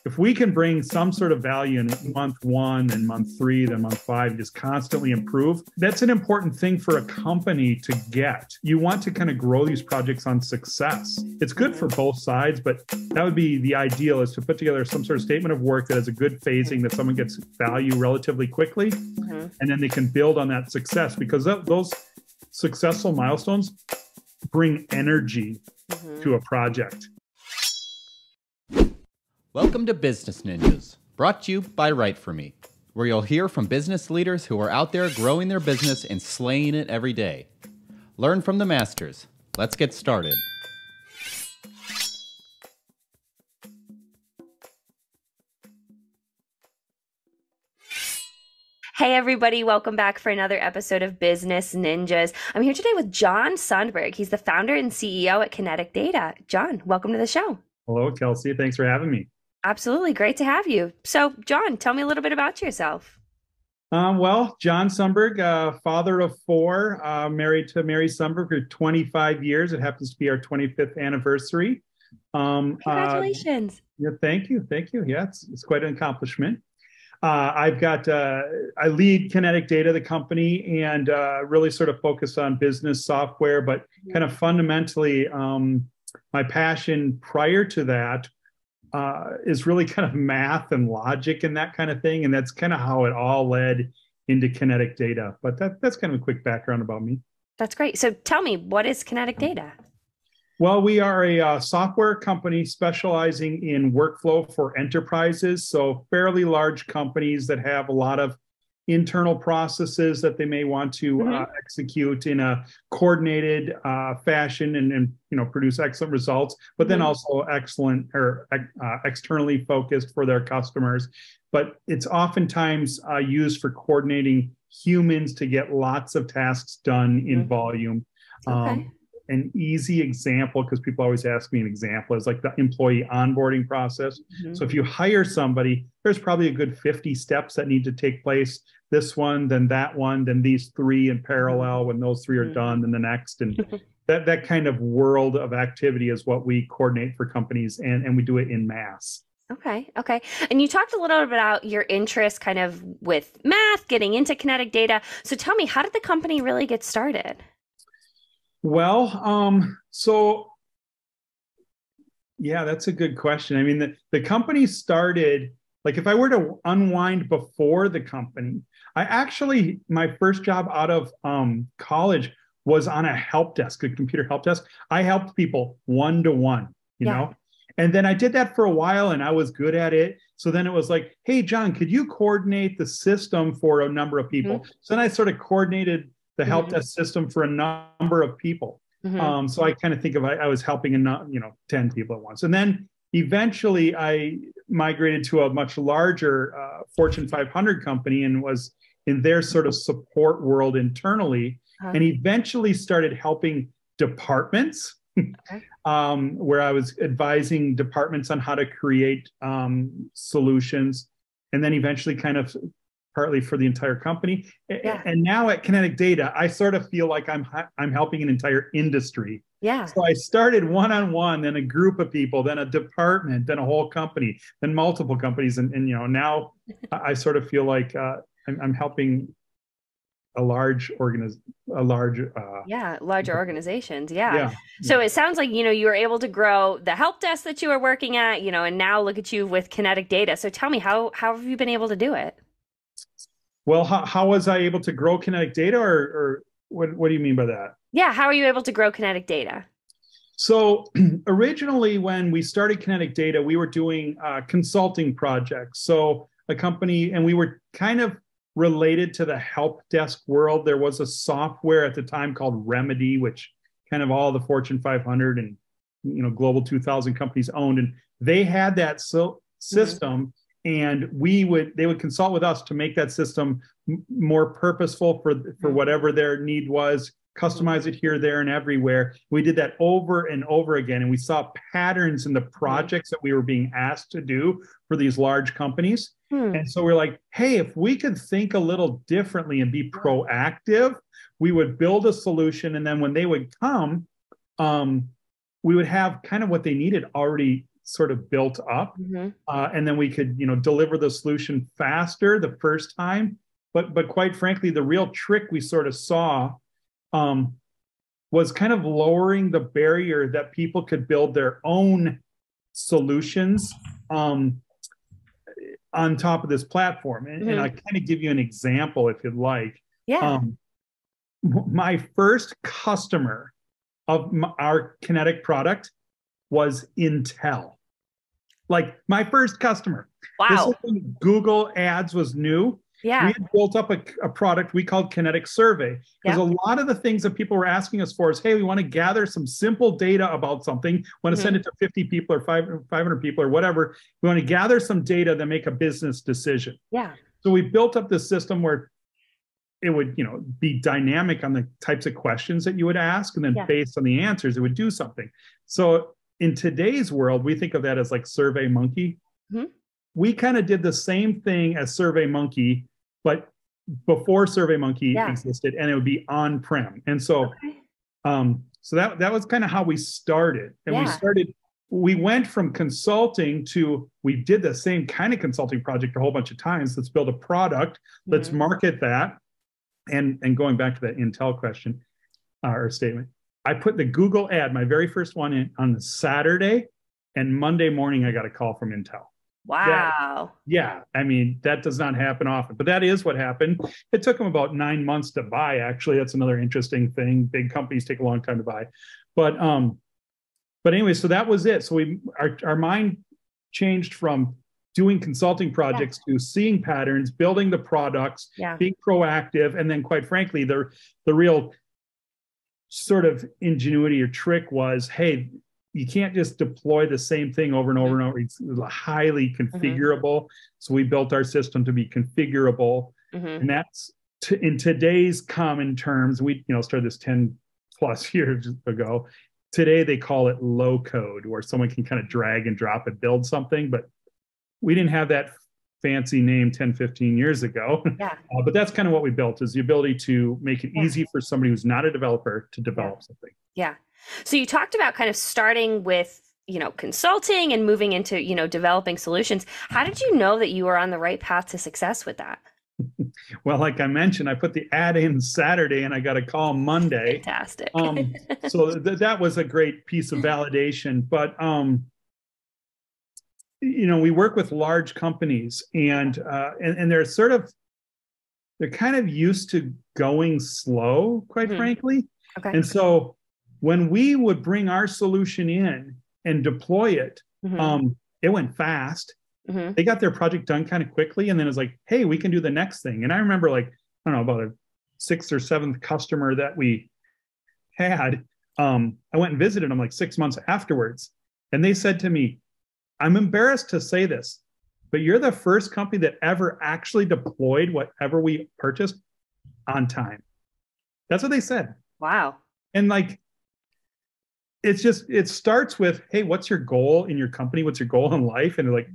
if we can bring some sort of value in month one and month three, then month five, just constantly improve, that's an important thing for a company to get. You want to kind of grow these projects on success. It's good for both sides, but that would be the ideal, is to put together some sort of statement of work that has a good phasing, that someone gets value relatively quickly, and then they can build on that success, because those successful milestones bring energy to a project. Welcome to Business Ninjas, brought to you by WriteForMe, where you'll hear from business leaders who are out there growing their business and slaying it every day. Learn from the masters. Let's get started. Hey everybody, welcome back for another episode of Business Ninjas. I'm here today with John Sundberg. He's the founder and CEO at Kinetic Data. John, welcome to the show. Hello, Kelsey. Thanks for having me. Absolutely. Great to have you. So, John, tell me a little bit about yourself. Well, John Sundberg, father of four, married to Mary Sundberg for 25 years. It happens to be our 25th anniversary. Congratulations. Yeah, thank you. Thank you. Yeah, it's quite an accomplishment. I lead Kinetic Data, the company, and really sort of focus on business software, but kind of fundamentally, my passion prior to that is really kind of math and logic and that kind of thing. And that's kind of how it all led into Kinetic Data. But that's kind of a quick background about me. That's great. So tell me, what is Kinetic Data? Well, we are a software company specializing in workflow for enterprises. So fairly large companies that have a lot of internal processes that they may want to execute in a coordinated fashion and produce excellent results, but then also excellent or externally focused for their customers. But it's oftentimes used for coordinating humans to get lots of tasks done in volume. Okay. An easy example, because people always ask me an example, is like the employee onboarding process. So if you hire somebody, there's probably a good 50 steps that need to take place. This one, then that one, then these three in parallel. When those three are done, then the next. And that kind of world of activity is what we coordinate for companies, and we do it in mass. Okay. And you talked a little bit about your interest kind of with math, getting into Kinetic Data. So tell me, how did the company really get started? Well, yeah, that's a good question. I mean, the company started, like if I were to unwind before the company, my first job out of college was on a help desk, a computer help desk. I helped people one-to-one, you know? And then I did that for a while and I was good at it. So then it was like, hey, John, could you coordinate the system for a number of people? So then I sort of coordinated the help desk system for a number of people. So I kind of think of, I was helping 10 people at once. And then eventually I migrated to a much larger Fortune 500 company and was in their sort of support world internally, and eventually started helping departments where I was advising departments on how to create solutions, and then eventually kind of partly for the entire company. And now at Kinetic Data, I sort of feel like I'm helping an entire industry. So I started one-on-one, then a group of people, then a department, then a whole company, then multiple companies. And now I sort of feel like I'm helping larger organizations. So it sounds like, you were able to grow the help desk that you were working at, and now look at you with Kinetic Data. So tell me, how have you been able to do it? Well, how was I able to grow Kinetic Data, or what do you mean by that? Yeah, how are you able to grow Kinetic Data? So originally, when we started Kinetic Data, we were doing consulting projects. So a company, and we were kind of related to the help desk world. There was a software at the time called Remedy, which kind of all the Fortune 500 and Global 2000 companies owned, and they had that system. And they would consult with us to make that system more purposeful for whatever their need was, customize it here, there, and everywhere. We did that over and over again. And we saw patterns in the projects that we were being asked to do for these large companies. And so we're like, hey, if we could think a little differently and be proactive, we would build a solution. And then when they would come, we would have kind of what they needed already sort of built up. And then we could, deliver the solution faster the first time. But quite frankly, the real trick we sort of saw was kind of lowering the barrier that people could build their own solutions on top of this platform. And I'll kind of give you an example if you'd like. Yeah. My first customer of our Kinetic product was Intel. Like my first customer. Wow. This is when Google Ads was new. Yeah. We had built up a product we called Kinetic Survey. Because a lot of the things that people were asking us for is, hey, we want to gather some simple data about something. We want to send it to 50 people or 500 people or whatever. We want to gather some data that make a business decision. Yeah. So we built up this system where it would, be dynamic on the types of questions that you would ask. And then based on the answers, it would do something. So in today's world, we think of that as like SurveyMonkey. We kind of did the same thing as SurveyMonkey, but before SurveyMonkey existed, and it would be on-prem. And so, so that was kind of how we started. And we went from consulting to, we did the same kind of consulting project a whole bunch of times. Let's build a product. Let's market that. And going back to that Intel question or statement, I put the Google ad, my very first one, in on the Saturday, and Monday morning I got a call from Intel. Wow. I mean, that does not happen often, but that is what happened. It took them about 9 months to buy. Actually, that's another interesting thing. Big companies take a long time to buy, but anyway, so that was it. So our mind changed from doing consulting projects to seeing patterns, building the products, being proactive. And then quite frankly, the real sort of ingenuity or trick was, hey, you can't just deploy the same thing over and over and over. It's highly configurable. So we built our system to be configurable. And that's in today's common terms, we started this 10 plus years ago. Today, they call it low code, where someone can kind of drag and drop and build something. But we didn't have that fancy name 10, 15 years ago. But that's kind of what we built, is the ability to make it easy for somebody who's not a developer to develop something. Yeah. So you talked about kind of starting with, consulting and moving into, developing solutions. How did you know that you were on the right path to success with that? Well, like I mentioned, I put the ad in Saturday and I got a call Monday. Fantastic. So that was a great piece of validation. But we work with large companies, and they're they're kind of used to going slow, quite frankly. And so when we would bring our solution in and deploy it, it went fast. They got their project done kind of quickly, and then it's like, hey, we can do the next thing. And I remember, like, I don't know, about a 6th or 7th customer that we had. I went and visited them like 6 months afterwards, and they said to me, I'm embarrassed to say this, but you're the first company that ever actually deployed whatever we purchased on time. That's what they said. Wow. And like, it starts with, hey, what's your goal in your company? What's your goal in life? And like,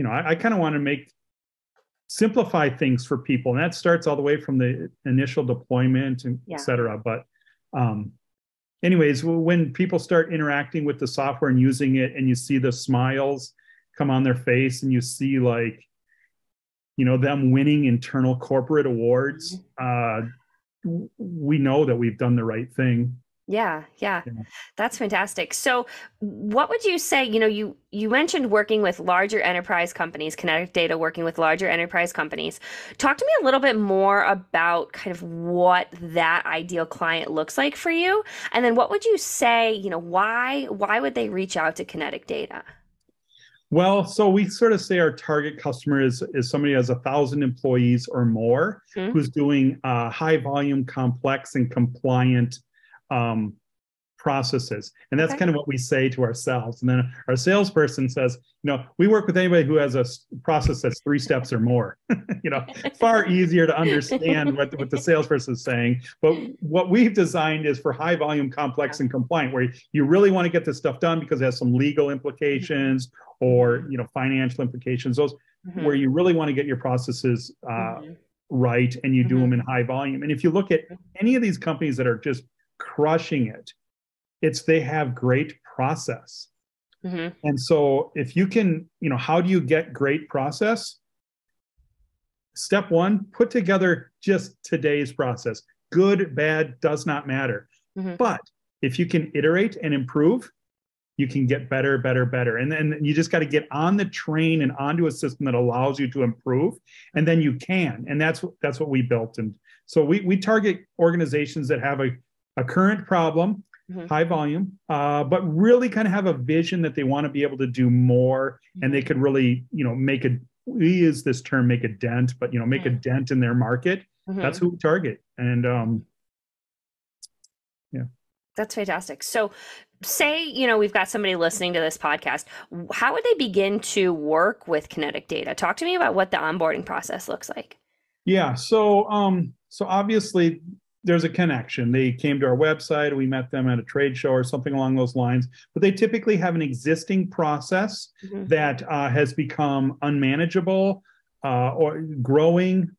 I kind of want to simplify things for people. And that starts all the way from the initial deployment and et cetera. But anyways, when people start interacting with the software and using it, and you see the smiles come on their face, and you see, like, them winning internal corporate awards, we know that we've done the right thing. Yeah. That's fantastic. So what would you say, you mentioned working with larger enterprise companies, Kinetic Data working with larger enterprise companies. Talk to me a little bit more about kind of what that ideal client looks like for you. And then what would you say, why would they reach out to Kinetic Data? Well, so we sort of say our target customer is somebody who has 1,000 employees or more, who's doing high volume, complex, and compliant processes. And that's kind of what we say to ourselves. And then our salesperson says, we work with anybody who has a process that's 3 steps or more. Far easier to understand what the salesperson is saying. But what we've designed is for high volume, complex, and compliant, where you really want to get this stuff done because it has some legal implications or financial implications. Those where you really want to get your processes right, and you do them in high volume. And if you look at any of these companies that are just crushing it, they have great process. Mm-hmm. And so if you can, how do you get great process? Step one, put together just today's process. Good, bad, does not matter. Mm-hmm. But if you can iterate and improve, you can get better, better, better. And then you just got to get on the train and onto a system that allows you to improve. And then you can. And that's what we built. And so we target organizations that have a current problem, mm-hmm. high volume, but really kind of have a vision that they want to be able to do more. And they could really, we use this term, make a dent, but, make mm-hmm. a dent in their market. Mm-hmm. That's who we target. And yeah. That's fantastic. So say, we've got somebody listening to this podcast. How would they begin to work with Kinetic Data? Talk to me about what the onboarding process looks like. Yeah. So obviously there's a connection. They came to our website, we met them at a trade show or something along those lines, but they typically have an existing process mm-hmm. that has become unmanageable or growing,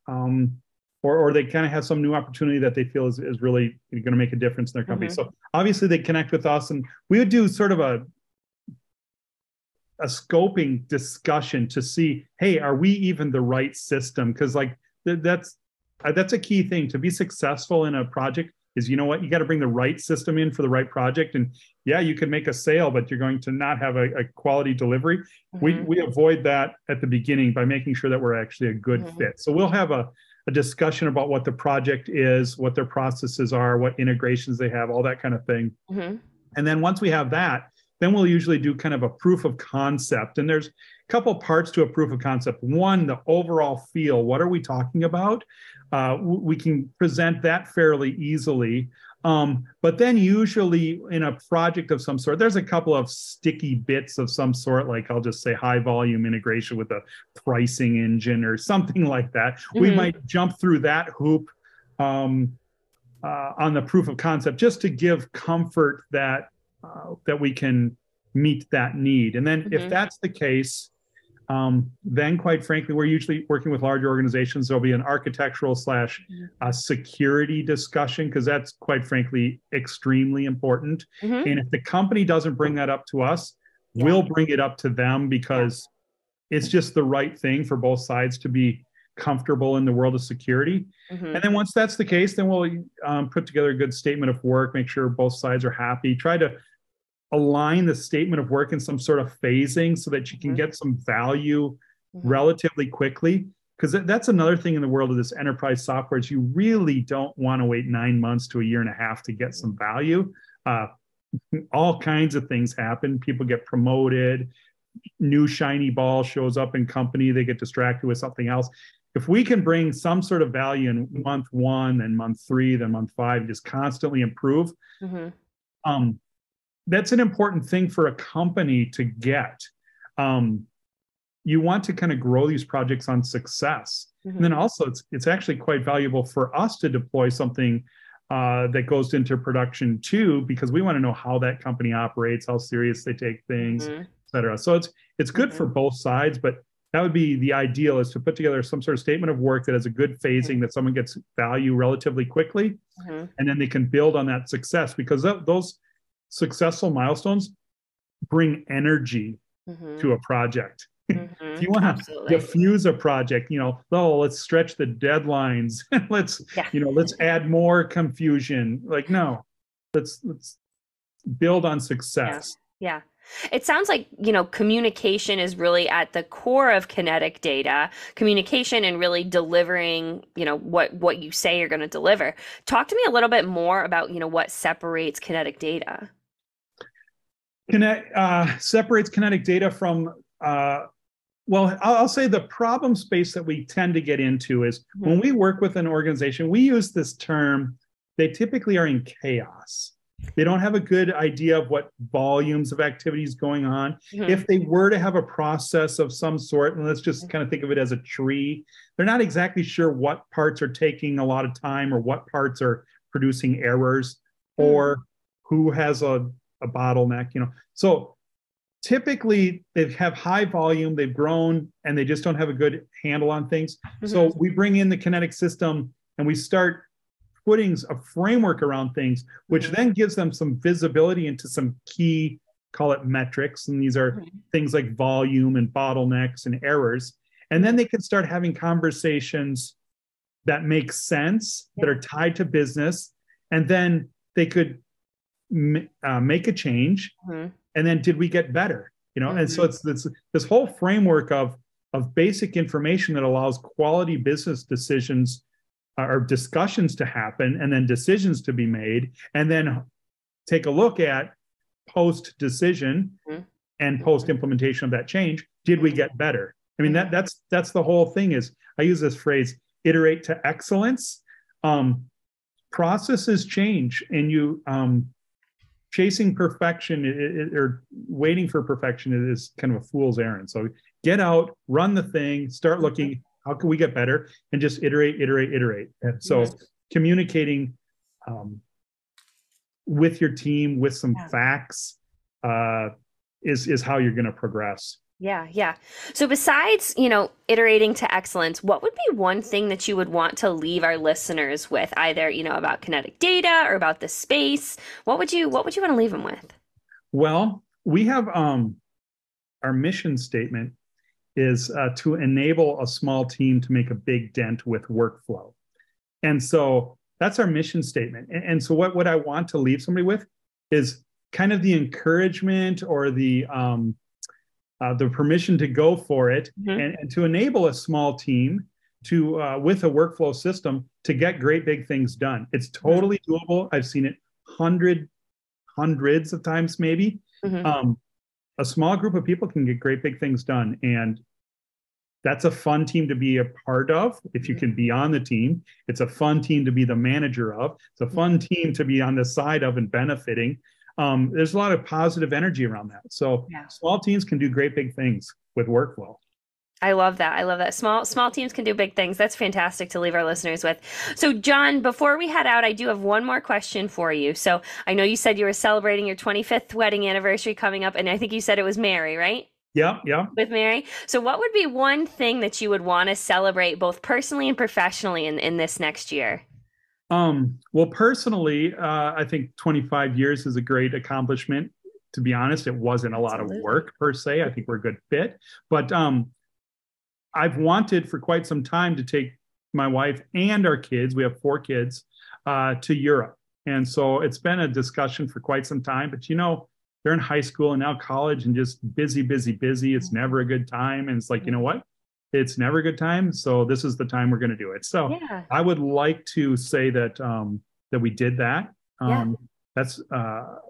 or they kind of have some new opportunity that they feel is really going to make a difference in their company. Mm-hmm. So obviously they connect with us, and we would do sort of a scoping discussion to see, hey, are we even the right system? Because that's a key thing to be successful in a project is, you got to bring the right system in for the right project. And yeah, you can make a sale, but you're going to not have a quality delivery. Mm-hmm. We avoid that at the beginning by making sure that we're actually a good mm-hmm. fit. So we'll have a discussion about what the project is, what their processes are, what integrations they have, all that kind of thing. Mm-hmm. And then once we have that, then we'll usually do kind of a proof of concept. And there's a couple parts to a proof of concept. One, the overall feel. What are we talking about? We can present that fairly easily. But then usually in a project of some sort, there's a couple of sticky bits of some sort, like I'll just say high volume integration with a pricing engine or something like that. Mm-hmm. We might jump through that hoop on the proof of concept just to give comfort that we can meet that need. And then mm-hmm. if that's the case, then quite frankly, we're usually working with larger organizations. There'll be an architectural / security discussion, because that's quite frankly extremely important. Mm-hmm. And if the company doesn't bring that up to us, we'll bring it up to them, because it's just the right thing for both sides to be comfortable in the world of security. Mm-hmm. And then once that's the case, then we'll put together a good statement of work, make sure both sides are happy, try to align the statement of work in some sort of phasing so that you can get some value relatively quickly. Because that's another thing in the world of this enterprise software is you really don't want to wait 9 months to a year and a half to get some value. All kinds of things happen. People get promoted, new shiny ball shows up in company, they get distracted with something else. If we can bring some sort of value in month 1, then month 3, then month 5, just constantly improve, that's an important thing for a company to get. You want to kind of grow these projects on success. Mm-hmm. And then also it's actually quite valuable for us to deploy something that goes into production too, because we want to know how that company operates, how serious they take things, et cetera. So it's good for both sides, but that would be the ideal, is to put together some sort of statement of work that has a good phasing, that someone gets value relatively quickly, and then they can build on that success, because those successful milestones bring energy to a project. If you want to diffuse a project, let's stretch the deadlines, let's add more confusion. No, let's build on success. Yeah. It sounds like, communication is really at the core of Kinetic Data, communication and really delivering, what you say you're going to deliver. Talk to me a little bit more about, what separates Kinetic Data. Separates Kinetic Data from, I'll say the problem space that we tend to get into is when we work with an organization, we use this term, they typically are in chaos. They don't have a good idea of what volumes of activities going on. If they were to have a process of some sort, and let's just kind of think of it as a tree, they're not exactly sure what parts are taking a lot of time or what parts are producing errors or who has a bottleneck, So typically they have high volume, they've grown, and they just don't have a good handle on things. So we bring in the Kinetic system and we start putting a framework around things, which then gives them some visibility into some key call it metrics. And these are things like volume and bottlenecks and errors. And then they can start having conversations that make sense, that are tied to business. And then they could make a change. And then did we get better? And so it's this whole framework of basic information that allows quality business decisions or discussions to happen, and then decisions to be made, and then take a look at post-decision and post-implementation of that change. Did we get better? I mean, that's the whole thing. Is I use this phrase, iterate to excellence. Processes change, and you chasing perfection or waiting for perfection is kind of a fool's errand. So get out, run the thing, start looking, how can we get better? And just iterate. And so communicating with your team with some facts is how you're going to progress. Yeah. So besides, iterating to excellence, what would be one thing that you would want to leave our listeners with, either, about kinetic data or about the space? What would you want to leave them with? Well, we have our mission statement is to enable a small team to make a big dent with workflow. And so that's our mission statement. And so what I want to leave somebody with is kind of the encouragement or the permission to go for it, and to enable a small team to with a workflow system to get great big things done. It's totally doable. I've seen it hundreds of times, maybe. A small group of people can get great big things done, and that's a fun team to be a part of. If you can be on the team, it's a fun team to be the manager of. It's a fun team to be on the side of and benefiting. There's a lot of positive energy around that. So small teams can do great big things with workflow. I love that. Small teams can do big things. That's fantastic to leave our listeners with. So John, before we head out, I do have one more question for you. So I know you said you were celebrating your 25th wedding anniversary coming up, and I think you said it was Mary, right? Yeah. With Mary. So what would be one thing that you would want to celebrate both personally and professionally in this next year? Well, personally, I think 25 years is a great accomplishment. To be honest, it wasn't a lot of work per se. I think we're a good fit, but I've wanted for quite some time to take my wife and our kids, we have 4 kids, to Europe. And so it's been a discussion for quite some time, but they're in high school and now college and just busy. It's never a good time. And it's like, you know what? It's never a good time. So this is the time we're going to do it. So I would like to say that that we did that. That's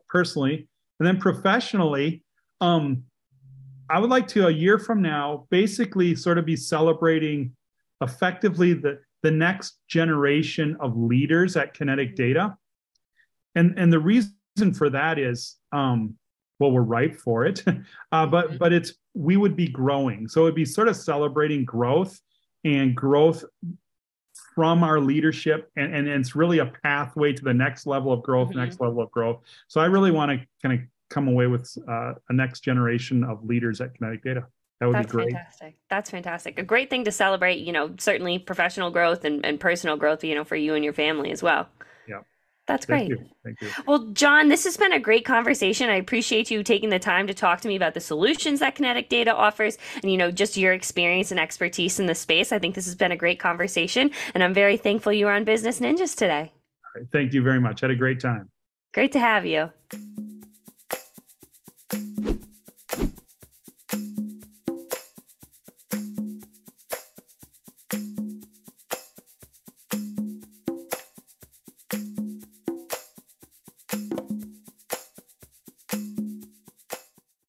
personally. And then professionally, I would like to, a year from now, basically sort of be celebrating effectively the next generation of leaders at Kinetic Data. And the reason for that is, well, we're ripe for it, but we would be growing. So it'd be sort of celebrating growth from our leadership. And it's really a pathway to the next level of growth, So I really want to kind of come away with a next generation of leaders at Kinetic Data. That would be great. That's fantastic. A great thing to celebrate, certainly professional growth and personal growth, for you and your family as well. Yeah. That's great. Thank you. Well, John, this has been a great conversation. I appreciate you taking the time to talk to me about the solutions that Kinetic Data offers and, just your experience and expertise in the space. I think this has been a great conversation, and I'm very thankful you were on Business Ninjas today. All right. Thank you very much. Had a great time. Great to have you.